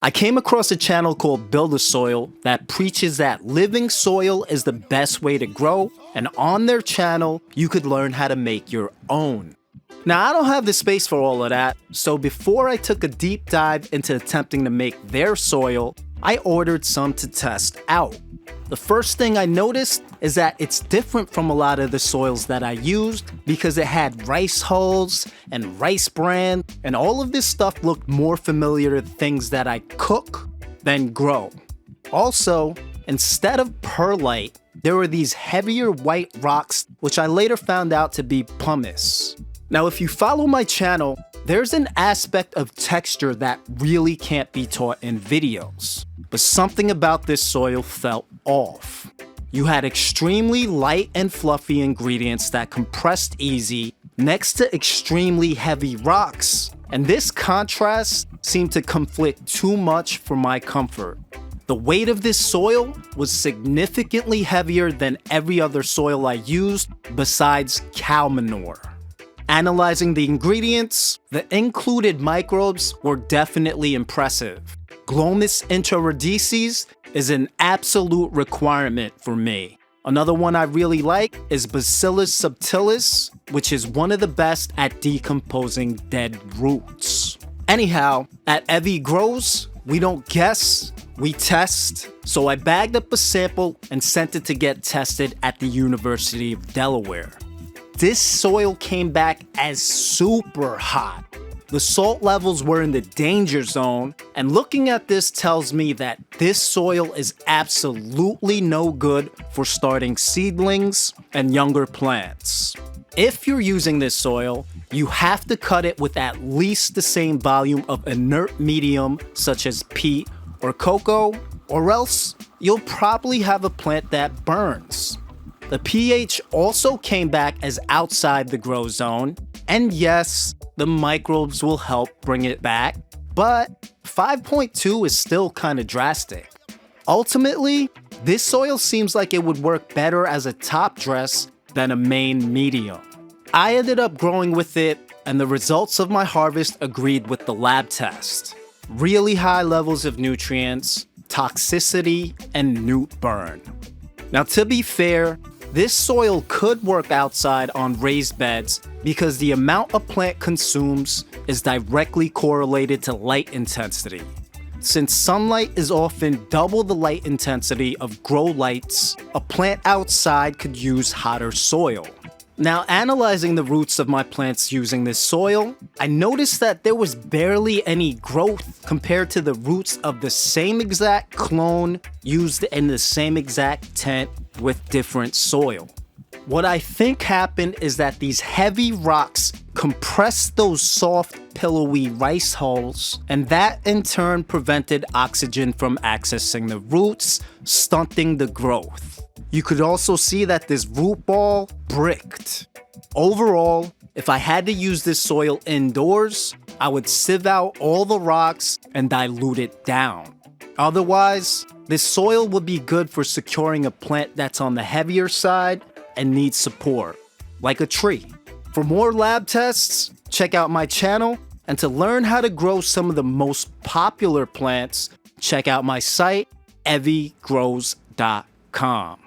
I came across a channel called BuildASoil that preaches that living soil is the best way to grow, and on their channel, you could learn how to make your own. Now, I don't have the space for all of that, so before I took a deep dive into attempting to make their soil, I ordered some to test out. The first thing I noticed is that it's different from a lot of the soils that I used because it had rice hulls and rice bran, and all of this stuff looked more familiar to things that I cook than grow. Also, instead of perlite, there were these heavier white rocks, which I later found out to be pumice. Now, if you follow my channel, there's an aspect of texture that really can't be taught in videos. But something about this soil felt off. You had extremely light and fluffy ingredients that compressed easy next to extremely heavy rocks. And this contrast seemed to conflict too much for my comfort. The weight of this soil was significantly heavier than every other soil I used besides cow manure. Analyzing the ingredients, the included microbes were definitely impressive. Glomus intraradices is an absolute requirement for me. Another one I really like is Bacillus subtilis, which is one of the best at decomposing dead roots. Anyhow, at Evie Grows, we don't guess, we test. So I bagged up a sample and sent it to get tested at the University of Delaware. This soil came back as super hot. The salt levels were in the danger zone, and looking at this tells me that this soil is absolutely no good for starting seedlings and younger plants. If you're using this soil, you have to cut it with at least the same volume of inert medium such as peat or cocoa, or else you'll probably have a plant that burns. The pH also came back as outside the grow zone, and yes, the microbes will help bring it back, but 5.2 is still kind of drastic. Ultimately, this soil seems like it would work better as a top dress than a main medium. I ended up growing with it, and the results of my harvest agreed with the lab test. Really high levels of nutrients, toxicity, and newt burn. Now, to be fair, this soil could work outside on raised beds because the amount a plant consumes is directly correlated to light intensity. Since sunlight is often double the light intensity of grow lights, a plant outside could use hotter soil. Now, analyzing the roots of my plants using this soil, I noticed that there was barely any growth compared to the roots of the same exact clone used in the same exact tent with different soil. What I think happened is that these heavy rocks compressed those soft, pillowy rice hulls, and that in turn prevented oxygen from accessing the roots, stunting the growth. You could also see that this root ball bricked. Overall, if I had to use this soil indoors, I would sieve out all the rocks and dilute it down. Otherwise, this soil would be good for securing a plant that's on the heavier side and needs support, like a tree. For more lab tests, check out my channel, and to learn how to grow some of the most popular plants, check out my site, eviegrows.com.